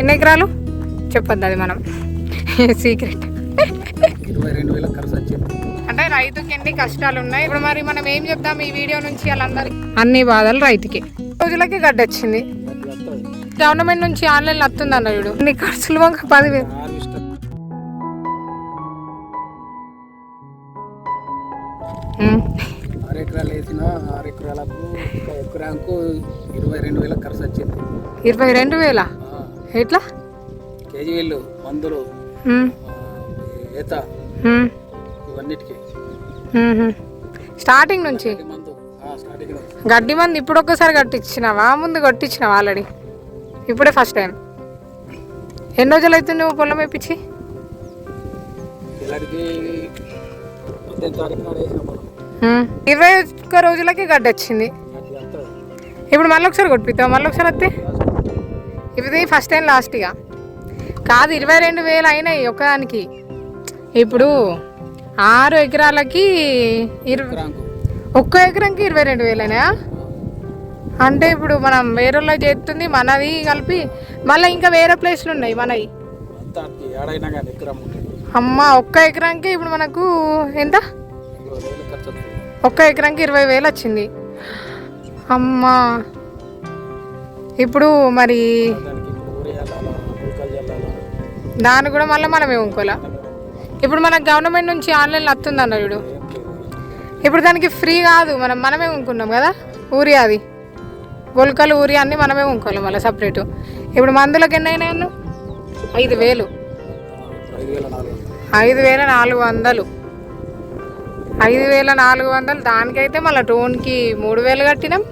ఎన్ని ఎకరాలు చెప్పొద్దు, అది మనం సీక్రెట్. 22,000 ఖర్చు వచ్చింది. అంటే రైతుకి ఎన్ని కష్టాలు ఉన్నాయి. ఇప్పుడు మరి మనం ఏం చెప్దాం ఈ వీడియో నుంచి వాళ్ళందరికి? అన్ని బాధలు రైతుకి. రోజులకి గడ్డ వచ్చింది. గవర్నమెంట్ నుంచి ఆన్లైన్లో వస్తుంది అన్న చూడు. నీ ఖర్చులు 10,000. 6 ఎకరాలు వేసిన 6 ఎకరాలకు ఎకరాకు 22,000 ఖర్చు వచ్చింది. 22,000 ఎట్లా? కేజీ వీళ్ళు మందులు ఈత ఇవన్నిటికీ స్టార్టింగ్ నుంచి గడ్డి మంది. ఇప్పుడు ఒక్కసారి కట్టించినావా? ముందు కట్టించినావా ఆల్రెడీ? ఇప్పుడే ఫస్ట్ టైం. ఎన్ని రోజులు అవుతుంది నువ్వు పొలం వేపించి? 21 రోజులకి గడ్డి వచ్చింది. ఇప్పుడు మళ్ళీ ఒకసారి కొట్టిస్తావు? మళ్ళీ ఒకసారి వస్తే ఇది ఫస్ట్ టైం లాస్ట్గా కాదు. 22,000 అయినాయి ఒకదానికి. ఇప్పుడు 6 ఎకరాలకి ఒక్క ఎకరానికి 22,000 అయినాయా? అంటే ఇప్పుడు మనం వేరేలో చేస్తుంది మనది కలిపి మళ్ళీ ఇంకా వేరే ప్లేస్లు ఉన్నాయి మనవి. అమ్మ ఒక్క ఎకరానికి ఇప్పుడు మనకు ఎంత? ఒక్క ఎకరానికి 20,000 వచ్చింది. అమ్మా ఇప్పుడు మరి దాన్ని కూడా మళ్ళీ మనమే ఉంకోలా. ఇప్పుడు మనకు గవర్నమెంట్ నుంచి ఆన్లైన్లో వస్తుంది అన్న చూడు. ఇప్పుడు దానికి ఫ్రీ కాదు, మనమే ఉంకున్నాం కదా. ఊరి అది గొలకలు ఊరి అన్నీ మనమే ఉంకోవాలి మళ్ళీ సపరేటు. ఇప్పుడు మందులకు ఎన్ని అయినాయి అన్న? 5,000. 5,400. 5,400. దానికైతే మళ్ళీ టోన్కి 3,000 కట్టినాం.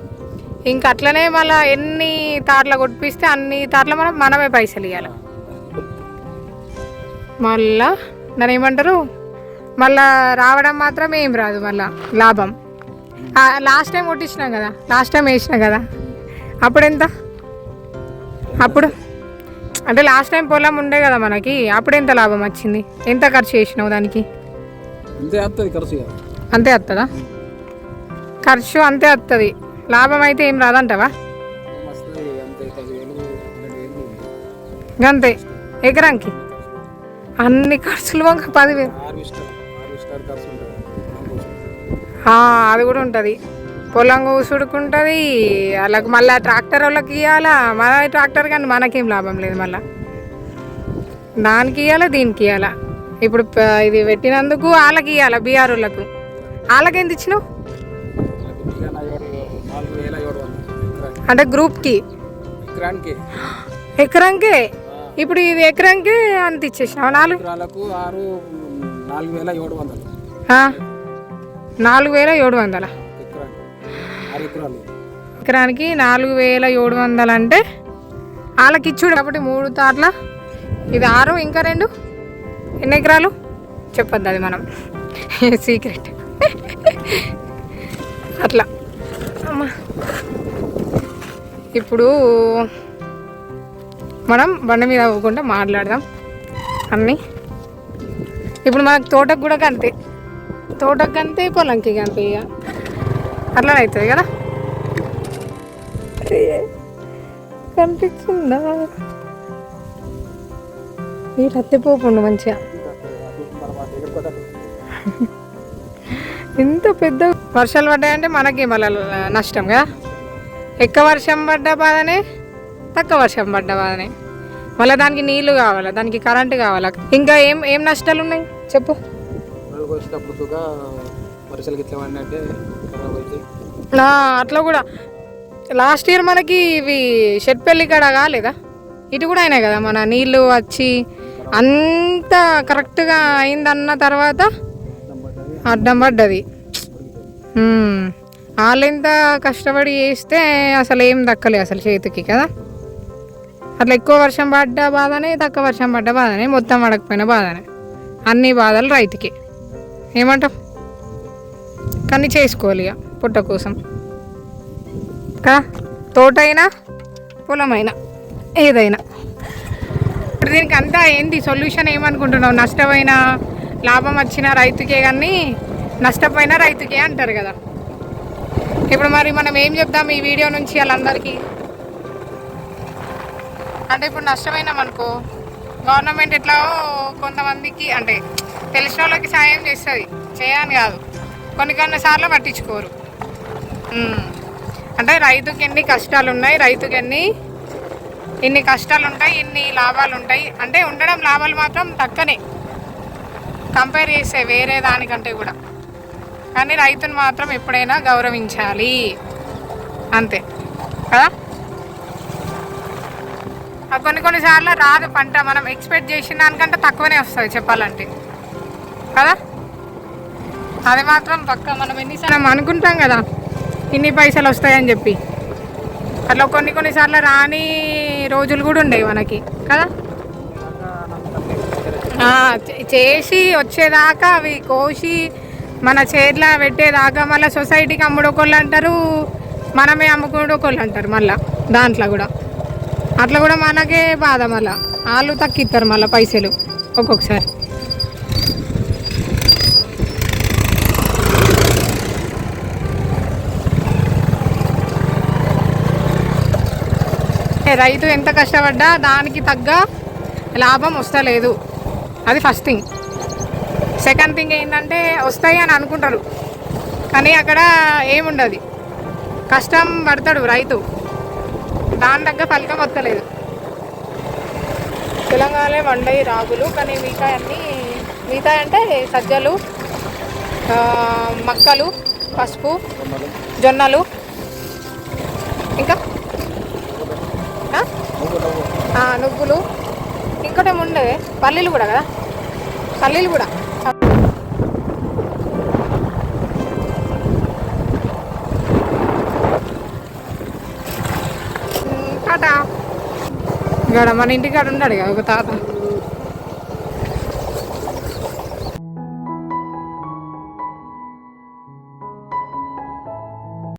ఇంకా అట్లనే మళ్ళీ ఎన్ని తాట్ల కొట్టిస్తే అన్ని తాట్ల మనమే పైసలు ఇవ్వాలి. మళ్ళా దాని ఏమంటారు, మళ్ళా రావడం మాత్రం ఏం రాదు మళ్ళా లాభం. లాస్ట్ టైం కొట్టించినాం కదా, లాస్ట్ టైం వేసినా కదా, అప్పుడు ఎంత? అప్పుడు అంటే లాస్ట్ టైం పొలం ఉండే కదా మనకి, అప్పుడు ఎంత లాభం వచ్చింది? ఎంత ఖర్చు చేసినావు దానికి? అంతే వస్తుందా? ఖర్చు అంతే వస్తుంది, లాభం అయితే ఏం రాదంటావా? అంతే ఎకరానికి అన్ని ఖర్చులు 10,000. అది కూడా ఉంటుంది. పొలం కూసుడుకుంటుంది వాళ్ళకి, మళ్ళీ ట్రాక్టర్ వాళ్ళకి ఇవ్వాలా. మన ట్రాక్టర్ కానీ మనకేం లాభం లేదు, మళ్ళీ దానికి ఇవ్వాలా దీనికి ఇవ్వాలా. ఇప్పుడు ఇది పెట్టినందుకు వాళ్ళకి ఇవ్వాలా, బీఆర్ వాళ్ళకు. వాళ్ళకి ఎంత ఇచ్చినావు? అంటే గ్రూప్కి ఎకరానికి. ఇప్పుడు ఇది ఎకరానికి అంత ఇచ్చేసినావు? 4,700. ఎకరానికి 4,700 అంటే వాళ్ళకి ఇచ్చుడు కాబట్టి 3 తాట్ల ఇది 6, ఇంకా 2 ఎన్ని ఎకరాలు చెప్పొద్దు, అది మనం సీక్రెట్. అట్లా అమ్మా. ఇప్పుడు మనం బండి మీద అవ్వకుండా మాట్లాడదాం అన్నీ. ఇప్పుడు మనకు తోటకు కూడా అంతే, తోటకు అంతే పొలంకి అంతే, ఇక అట్లా అవుతుంది కదా. కనిపించిందా? మీరు అత్తిపోకుండా మంచిగా. ఇంత పెద్ద వర్షాలు పడ్డాయంటే మనకి మళ్ళీ నష్టం కదా. ఎక్కువ వర్షం పడ్డ బాధనే, తక్కువ వర్షం పడ్డ బాధనే. మళ్ళీ దానికి నీళ్లు కావాలా, దానికి కరెంటు కావాలా, ఇంకా ఏం నష్టాలు ఉన్నాయి చెప్పు. అట్లా కూడా లాస్ట్ ఇయర్ మనకి ఇవి షెట్పల్లి కాడ కాలేదా? ఇటు కూడా అయినాయి కదా మన నీళ్ళు వచ్చి అంత కరెక్ట్గా అయిందన్న తర్వాత అడ్డం పడ్డది. వాళ్ళు ఎంత కష్టపడి చేస్తే అసలు ఏం దక్కలే అసలు చేతికి కదా. అట్లా ఎక్కువ వర్షం పడ్డ బాధనే, తక్కువ వర్షం పడ్డ బాధనే, మొత్తం పడకపోయిన బాధనే. అన్ని బాధలు రైతుకి. ఏమంటావు? కానీ చేసుకోవాలి ఇక పుట్ట కోసం కదా. తోట అయినా పొలమైనా ఏదైనా. ఇప్పుడు దీనికి అంతా ఏంటి సొల్యూషన్ ఏమనుకుంటున్నావు? నష్టమైనా లాభం వచ్చినా రైతుకే, కానీ నష్టపోయినా రైతుకే అంటారు కదా. ఇప్పుడు మరి మనం ఏం చెప్దాం ఈ వీడియో నుంచి వాళ్ళందరికీ? అంటే ఇప్పుడు నష్టమైనాం అనుకో గవర్నమెంట్ ఎట్లా కొంతమందికి అంటే తెలిసిన వాళ్ళకి సాయం చేస్తుంది, చేయని కాదు, కొన్ని సార్లు పట్టించుకోరు. అంటే రైతుకి ఎన్ని కష్టాలు ఉన్నాయి, రైతుకి ఇన్ని కష్టాలు ఉంటాయి, ఇన్ని లాభాలు ఉంటాయి. అంటే ఉండడం లాభాలు మాత్రం తక్కనే కంపేర్ చేస్తే వేరే దానికంటే కూడా. కానీ రైతుని మాత్రం ఎప్పుడైనా గౌరవించాలి, అంతే కదా. కొన్నిసార్లు రాదు పంట, మనం ఎక్స్పెక్ట్ చేసిన దానికంటే తక్కువనే వస్తుంది చెప్పాలంటే కదా. అది మాత్రం పక్క. మనం ఎన్నిసార్లు అనుకుంటాం కదా ఇన్ని పైసలు వస్తాయని చెప్పి, అట్లా కొన్నిసార్లు రాని రోజులు కూడా ఉండేవి మనకి కదా. చేసి వచ్చేదాకా అవి కోసి మన చేతిలో పెట్టేదాకా మళ్ళీ సొసైటీకి అమ్ముడోకోళ్ళు అంటారు, మనమే అమ్ముకునేకోళ్ళు అంటారు. మళ్ళీ దాంట్లో కూడా అట్లా కూడా మనకే బాధ, మళ్ళీ వాళ్ళు తక్కిస్తారు మళ్ళీ పైసలు ఒక్కొక్కసారి. రైతు ఎంత కష్టపడ్డా దానికి తగ్గ లాభం వస్తలేదు, అది ఫస్ట్ థింగ్. సెకండ్ థింగ్ ఏంటంటే వస్తాయి అని అనుకుంటారు, కానీ అక్కడ ఏముండదు. కష్టం పడతాడు రైతు, దాని తగ్గ ఫలితం వస్తలేదు. తెలంగాణలో వండయి రాగులు, కానీ మిగతా అంటే సజ్జలు, మక్కలు, పసుపు, జొన్నలు, ఇంకా నువ్వులు, ఇంకోటి ఉండే పల్లీలు కూడా కదా, పల్లీలు కూడా. టాటా. ఇక్కడ మన ఇంటికాడ ఉన్నాడు కదా ఒక తాత.